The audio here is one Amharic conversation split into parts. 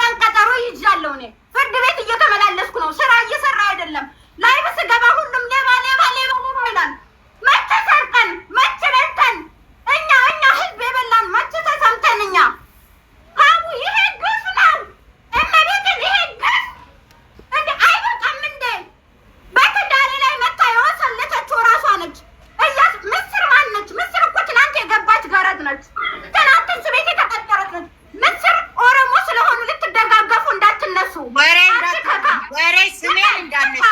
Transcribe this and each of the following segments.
ቀን ቀጠሮ ይዣለሁ። እኔ ፍርድ ቤት እየተመላለስኩ ነው። ስራ እየሰራ አይደለም። ላይቭ ስገባ ሁሉም ሌባ ሌባ ሌባ ይላል። መቼ ሰርቀን መቼ በልተን እኛ ህዝብ የበላን መቼ ተሰምተን እኛ ሀቡ ይሄ ግፍ ነው። እመቤትን ይሄ ግፍ እንደ አይበቃም እንዴ? በትዳሬ ላይ መታ የወሰለተችው ራሷ ነች። እያስ ምስር ማን ነች? ምስር እኮ ትናንት የገባች ገረድ ነች። ትናንት እሱ ቤት የተቀጠረች ነች። ምስር ኦሮሞ ስለሆኑ ልትደጋገፉ እንዳትነሱ። ወሬ ስሜን እንዳነሽ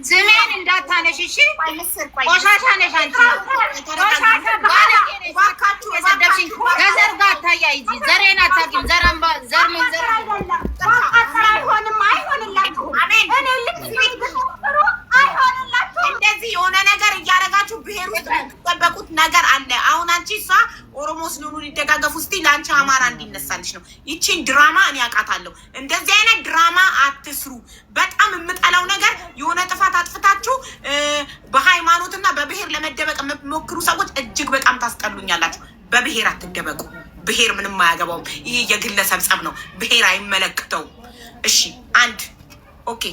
ስሜን እንዳታነሽ። እሺ ቆሻሻ ነሽ አንቺ። የሰደብሽኝ ከዘር ጋር አታያይዚ። ዘሬን አታውቂም። ዘር መንዘር አይሆንም። አይሆንላችሁም። እንደዚህ የሆነ ነገር እያደረጋችሁ ብሄር ውስጥ የምትጠበቁት ነገር አለ። አሁን አንቺ እሷ ኦሮሞ ስለሆኑ ሊደጋገፉ ስትይ ለአንቺ አማራ እንዲነሳልሽ ነው። ይቺን ድራማ እኔ አውቃታለሁ። እንደዚህ አይነት ድራማ አትስሩ። በጣም የምጠላው ነገር የሆነ ጥፋት አጥፍታችሁ በሃይማኖትና በብሄር ለመደበቅ የምትሞክሩ ሰዎች እጅግ በጣም ታስጠሉኛላችሁ። በብሄር አትደበቁ። ብሄር ምንም አያገባውም። ይሄ የግለሰብ ጸብ ነው። ብሄር አይመለክተውም። እሺ አንድ ኦኬ።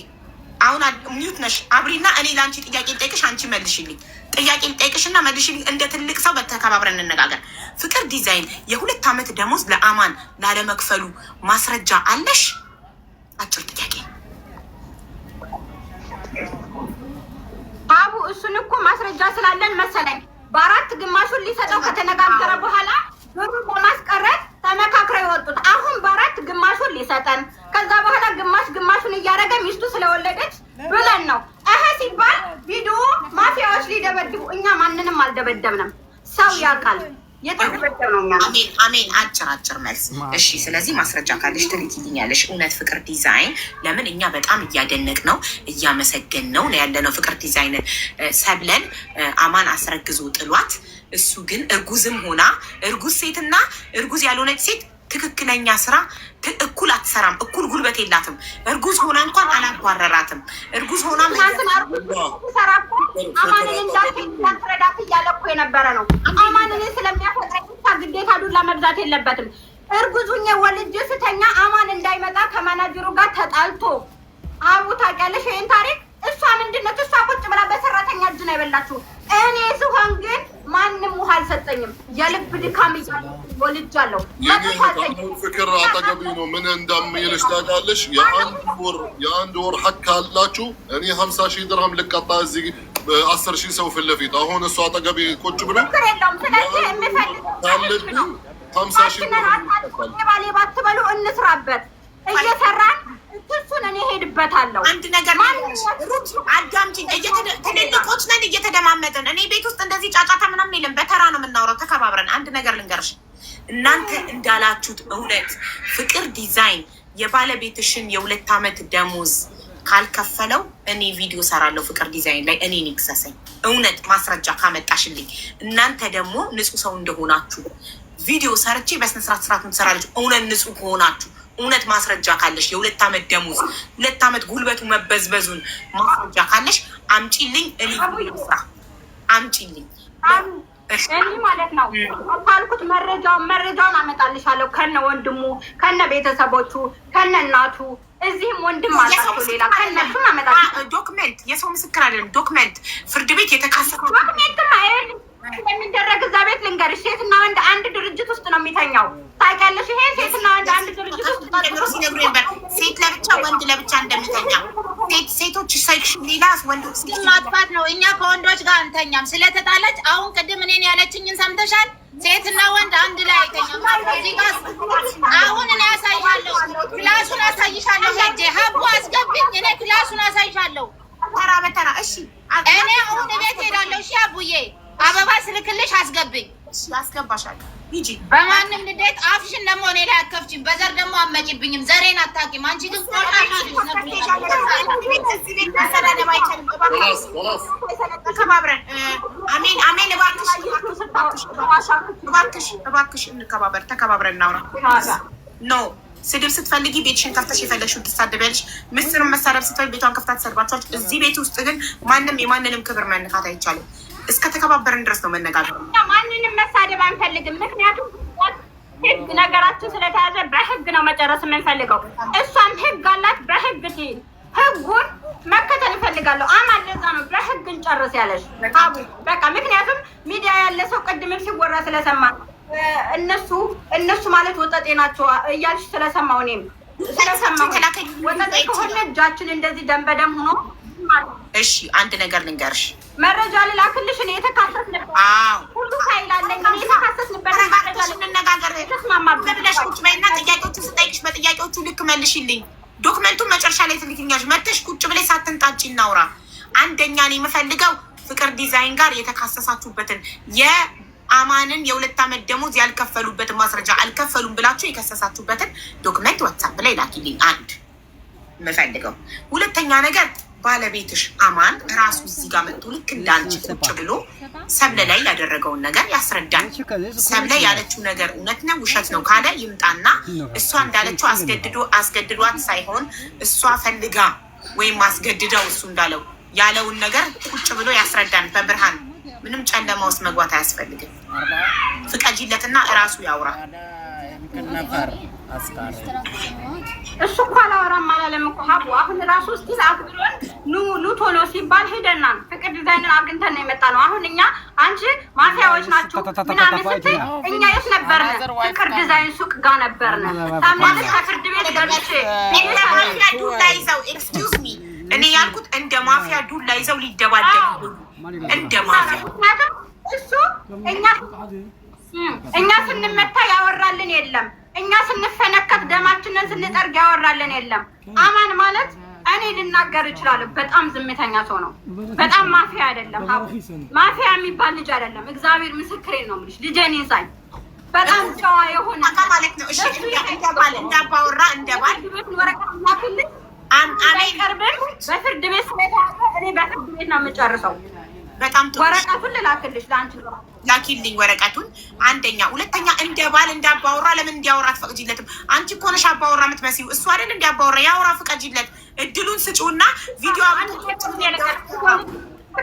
አሁን ሚዩት ነሽ አብሪና፣ እኔ ለአንቺ ጥያቄ ልጠይቅሽ፣ አንቺ መልሽልኝ። ጥያቄ ልጠይቅሽና መልሽልኝ። እንደ ትልቅ ሰው በተከባብረን እንነጋገር። ፍቅር ዲዛይን የ2 ዓመት ደሞዝ ለአማን ላለመክፈሉ ማስረጃ አለሽ? አጭር ጥያቄ። አቡ እሱን እኮ ማስረጃ ስላለን መሰለኝ በ4 ግማሹን ሊሰጠው ከተነጋገረ በኋላ ብሩ በማስቀረት ተመካክረው የወጡት። አሁን በ4 ግማሹን ሊሰጠን ከዛ በኋላ ግማሹን እያደረገ ሚስቱ ስለወለደች ብለን ነው። እህ ሲባል ቪዲዮ ማፊያዎች ሊደበድቡ፣ እኛ ማንንም አልደበደብንም። ሰው ያውቃል የተደበደብ ነው። አሜን። አጭር መልስ። እሺ ስለዚህ ማስረጃ ካለሽ ትልኪልኛለሽ። እውነት ፍቅር ዲዛይን ለምን እኛ በጣም እያደነቅ ነው እያመሰገን ነው ያለነው። ፍቅር ዲዛይን ሰብለን አማን አስረግዞ ጥሏት፣ እሱ ግን እርጉዝም ሆና እርጉዝ ሴትና እርጉዝ ያልሆነች ሴት ትክክለኛ ስራ እኩል አትሰራም። እኩል ጉልበት የላትም። እርጉዝ ሆና እንኳን አላባረራትም። እርጉዝ ሆና አማንን እንዳትረዳት እያለ እኮ የነበረ ነው። አማንን ስለሚያፈቅረኝ ግዴታ ዱላ መብዛት የለበትም። እርጉዙኝ ወልጄ ስተኛ አማን እንዳይመጣ ከመናጀሩ ጋር ተጣልቶ አቡ ታውቂያለሽ ይሄን ታሪክ። እሷ ምንድነው እሷ ቁጭ ብላ በሰራተኛ እጅ ነው የበላችሁ። እኔ ስሆን ግን ማንም ውሃ አልሰጠኝም። የልብ ድካም ወልጃለሁ። ፍቅር አጠገቢ ነው። ምን እንደምይልሽ ታውቂያለሽ? የአንድ ወር ሐቅ አላችሁ። እኔ 50,000 ድርሃም ልቀጣ እዚህ 10,000 ሰው ፊት ለፊት። አሁን እሷ አጠገቢ ቁጭ ብሎ ስለዚህ የምፈልግ 50,000 ባሌ ባትበሉ እንስራበት እየሰራን እሱን እኔ ሄድበታለሁ። አንድ ነገር ሩት አዳምጪኝ። ትልልቆች ነን እየተደማመጥን። እኔ ቤት ውስጥ እንደዚህ ጫጫታ ምናምን የለም። በተራ ነው የምናወራው ተከባብረን። አንድ ነገር ልንገርሽ፣ እናንተ እንዳላችሁት እውነት ፍቅር ዲዛይን የባለቤትሽን የ2 ዓመት ደሞዝ ካልከፈለው እኔ ቪዲዮ ሰራለሁ ፍቅር ዲዛይን ላይ እኔ ይክሰሰኝ። እውነት ማስረጃ ካመጣሽልኝ። እናንተ ደግሞ ንጹህ ሰው እንደሆናችሁ ቪዲዮ ሰርቼ በስነስርዓት ስርዓቱን ትሰራለች። እውነት ንጹህ ከሆናችሁ እውነት ማስረጃ ካለሽ የ2 ዓመት ደሞዝ 2 ዓመት ጉልበቱ መበዝበዙን ማስረጃ ካለሽ አምጪልኝ። እኔ ስራ አምጪልኝ እኔ ማለት ነው ካልኩት መረጃውን አመጣልሻለሁ። ከነ ወንድሙ ከነ ቤተሰቦቹ ከነ እናቱ እዚህም ወንድም አላቸው ሌላ ከነሱም አመጣልሻለሁ። ዶክመንት የሰው ምስክር አይደለም። ዶክመንት ፍርድ ቤት የተካሰተ ዶክመንት እንደሚደረግ እዛ ቤት ልንገርሽ፣ ሴትና ወንድ አንድ ድርጅት ውስጥ ነው የሚተኛው። ታውቂያለሽ? ይሄ ሴትና ወንድ አንድ ድርጅት ውስጥ ሲነግሩ ነበር። ሴት ለብቻ ወንድ ለብቻ እንደሚተኛ ሴቶች ሴክሽን ሌላ ወንዶች ማጥፋት ነው። እኛ ከወንዶች ጋር አንተኛም። ስለተጣለች አሁን ቅድም እኔን ያለችኝን ሰምተሻል? ሴትና ወንድ አንድ ላይ አይተኛም። አሁን እኔ ያሳይሻለሁ፣ ክላሱን አሳይሻለሁ። ሄጄ ሀቡ አስገብኝ፣ እኔ ክላሱን አሳይሻለሁ ተራ በተራ። እሺ እኔ አሁን ቤት ሄዳለሁ። እሺ አቡዬ አበባ ስልክልሽ አስገብኝ። እሺ አስገባሻለሁ። ሂጂ። በማንም ልደት አፍሽን ደግሞ እኔ ላይ አትከፍቺም። በዘር ደግሞ አትመጪብኝም። ዘሬን አታውቂም። አንቺ ግን ተከባብረን አሜን አሜን። እባክሽ እንከባበር። ተከባብረን እናውራ። ኖ ስድብ ስትፈልጊ ቤትሽን ከፍተሽ የፈለግሽውን ትሳደቢያለሽ። ምስርን መሳደብ ስትፈልጊ ቤቷን ከፍታ ትሰድባቸዋለች። እዚህ ቤት ውስጥ ግን ማንም የማንንም ክብር መንካት አይቻልም። እስከ ተከባበርን ድረስ ነው መነጋገር። ማንንም መሳደብ አንፈልግም። ምክንያቱም ህግ ነገራችን ስለተያዘ በህግ ነው መጨረስ የምንፈልገው። እሷም ህግ አላት፣ በህግ ትይል። ህጉን መከተል እፈልጋለሁ። አማን ለዛ ነው በህግ እንጨርስ ያለሽ አቡ። በቃ ምክንያቱም ሚዲያ ያለ ሰው ቅድም ሲወራ ስለሰማ እነሱ ማለት ወጠጤ ናቸው እያልሽ ስለሰማው እኔም ስለሰማው ወጠጤ ከሆነ እጃችን እንደዚህ ደም በደም ሆኖ እሺ አንድ ነገር ልንገርሽ፣ መረጃ ልላክልሽ። እኔ የተካሰስንበት ሁሉ ፋይል አለኝ። እኔ የተካሰስንበት መረጃ ልንነጋገር ተስማማብለሽ ቁጭ በይና ጥያቄዎቹን ስጠይቅሽ በጥያቄዎቹ ልክ መልሽልኝ። ዶክመንቱን መጨረሻ ላይ ትልክኛለሽ። መተሽ ቁጭ ብለሽ ሳትንጣጪ እናውራ። አንደኛ እኔ የምፈልገው ፍቅር ዲዛይን ጋር የተካሰሳችሁበትን የአማንን የ2 ዓመት ደሞዝ ያልከፈሉበትን ማስረጃ አልከፈሉም ብላችሁ የከሰሳችሁበትን ዶክመንት ዋትሳፕ ላይ ላኪልኝ። አንድ የምፈልገው። ሁለተኛ ነገር ባለቤትሽ አማን ራሱ እዚህ ጋር መጥቶ ልክ እንዳንቺ ቁጭ ብሎ ሰብለ ላይ ያደረገውን ነገር ያስረዳል። ሰብለ ያለችው ነገር እውነት ነው ውሸት ነው ካለ ይምጣና እሷ እንዳለችው አስገድዷት ሳይሆን እሷ ፈልጋ ወይም አስገድደው እሱ እንዳለው ያለውን ነገር ቁጭ ብሎ ያስረዳን በብርሃን። ምንም ጨለማ ውስጥ መግባት አያስፈልግም። ፍቀጂለትና እራሱ ያውራ። እሱ እኮ አላወራም አላለም እኮ ሀቡ። አሁን ራሱ እስኪ አክብሮን ኑ ቶሎ ሲባል ሄደናል። ፍቅር ዲዛይንን አግኝተን ነው የመጣ ነው። አሁን እኛ አንቺ ማፊያዎች ናቸው ምናምን ስትይ እኛ የት ነበርን? ፍቅር ዲዛይን ሱቅ ጋር ነበርን። ታምናለሽ? ከፍርድ ቤት ገብቼ ማፊያ ዱላ ይዘው ኤክስኪውዝ ሚ እኔ ያልኩት እንደ ማፊያ ዱላ ይዘው ሊደባደቡ እንደ ማፊያ እሱ እኛ ስንመታ ያወራልን የለም። እኛ ስንፈነከት ደማችንን ስንጠርግ ያወራልን የለም። አማን ማለት እኔ ልናገር እችላለሁ። በጣም ዝምተኛ ሰው ነው። በጣም ማፊያ አይደለም። ማፊያ የሚባል ልጅ አይደለም። እግዚአብሔር ምስክሬን ነው የምልሽ። ልጄን ይዛኝ በጣም ጨዋ የሆነ ማለት ነው። እሺ እንደባል እንዳባወራ እንደባል አይቀርብም። በፍርድ ቤት ስለታሰ እኔ በፍርድ ቤት ነው የምጨርሰው። በጣም ጥሩ። ወረቀቱን ልላክልሽ ለአንቺ ላኪልኝ ወረቀቱን። አንደኛ። ሁለተኛ እንደ ባል እንዳባወራ ለምን እንዲያወራ አትፈቅጂለትም? አንቺ እኮ ነሽ አባወራ የምትመስይው። እሱ አይደል እንዲያባወራ ያወራ። ፍቀጂለት፣ እድሉን ስጪውና ቪዲዮ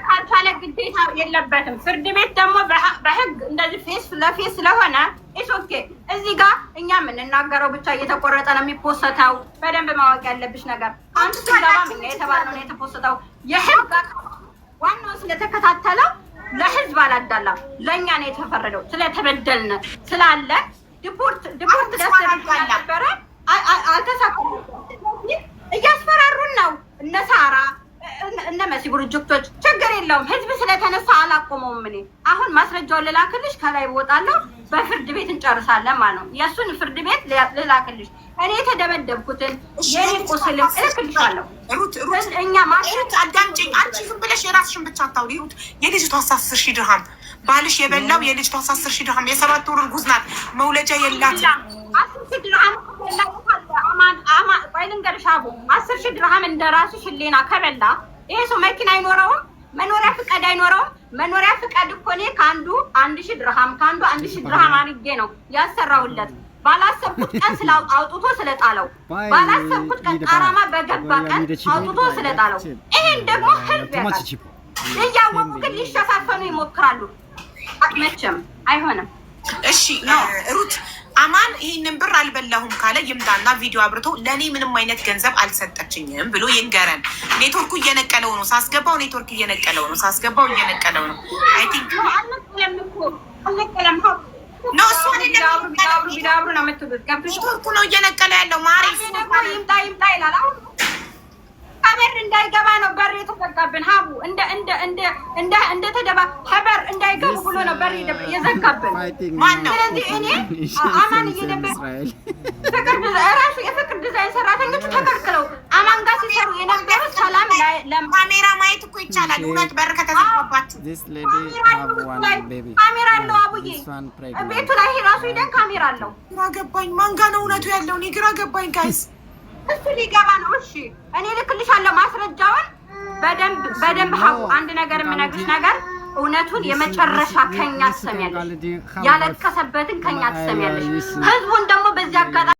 ካልቻለ ግዴታ የለበትም። ፍርድ ቤት ደግሞ በህግ እንደዚህ ፌስ ለፌስ ስለሆነ ኢስ ኦኬ። እዚህ ጋር እኛ የምንናገረው ብቻ እየተቆረጠ ነው የሚፖሰተው። በደንብ ማወቅ ያለብሽ ነገር አንቺ ስለባም እኛ የተባለው ነው የተፖሰተው። የህግ ዋናው ስለተከታተለው ለህዝብ አላዳላም። ለእኛ ነው የተፈረደው። ስለተበደልን ስላለ ዲፖርት ነበረ አልተሳኩም። እያስፈራሩን ነው እነ ሳራ እነ መሲ ፕሮጀክቶች። ችግር የለውም። ህዝብ ስለተነሳ አላቆመውም። እኔ አሁን ማስረጃውን ልላክልሽ፣ ከላይ እወጣለሁ። በፍርድ ቤት እንጨርሳለን ማለት ነው። የእሱን ፍርድ ቤት ልላክልሽ። እኔ የተደበደብኩትን የኔ ቁስልም እልክልሻለሁ። እኛ ሩት አዳምጪኝ። አንቺ ዝም ብለሽ የራስሽን ብቻ አታውሪ። ሩት የልጅቷ 10,000 ድርሃም ባልሽ የበላው የልጅቷ 10,000 ድርሃም የ7 ወር እርጉዝ ናት። መውለጃ የላትም። 10,000 ድርሃም ቆይ ልንገርሽ አቡ፣ 10,000 ድርሃም እንደራስሽ ህሊና ከበላ ይሄ ሰው መኪና አይኖረውም፣ መኖሪያ ፍቃድ አይኖረውም። መኖሪያ ፍቃድ እኮ እኔ ከአንዱ 1,000 ድርሃም ከአንዱ 1,000 ድርሃም አድርጌ ነው ያሰራሁለት። ባላሰብኩት ቀን አውጥቶ ስለጣለው፣ ባላሰብኩት ቀን ቃራማ በገባ ቀን አውጥቶ ስለጣለው። ይሄን ደግሞ ህዝብ ያውቃል። እያወቁ ግን ሊሸፋፈኑ ይሞክራሉ። መቼም አይሆንም። እሺ ሩት አማን ይህንን ብር አልበላሁም ካለ ይምጣና ቪዲዮ አብርቶ ለእኔ ምንም አይነት ገንዘብ አልሰጠችኝም ብሎ ይንገረን። ኔትወርኩ እየነቀለው ነው ሳስገባው፣ ኔትወርክ እየነቀለው ነው ሳስገባው፣ እየነቀለው ነው። አይ ቲንክ ኖ እሱ ቢዳብሩ ነው የምትሉት። ኔትወርኩ ነው እየነቀለ ያለው። ማሪ ይምጣ ይላል። አሁን ከበር እንዳይገባ ነው በር የተዘጋብን። ሀቡ እንደ ተደባ ከበር እንዳይገቡ ብሎ ነው በር የዘጋብን። ማን ነው? ስለዚህ እኔ አማን እየደበ ራሱ የፍቅር ዲዛይን ሰራተኞች ተከልክለው አማን ጋር ሲሰሩ የነበሩት ሰላም ካሜራ ማየት እኮ ይቻላል። እውነት በር ከተዘጋባችሁ ካሜራ አለው። አቡዬ ቤቱ ላይ ራሱ ሂደን ካሜራ አለው። ግራ ገባኝ። ማን ጋር ነው እውነቱ ያለው? እኔ ግራ ገባኝ ጋይስ። እሱ ሊገባ ነው። እሺ እኔ ልክልሻለሁ ማስረጃውን በደንብ ሀቡ። አንድ ነገር የምነግርሽ ነገር እውነቱን የመጨረሻ ከኛ ትሰሚያለሽ። ያለቀሰበትን ከኛ ትሰሚያለሽ። ህዝቡን ደግሞ በዚህ አጋጣሚ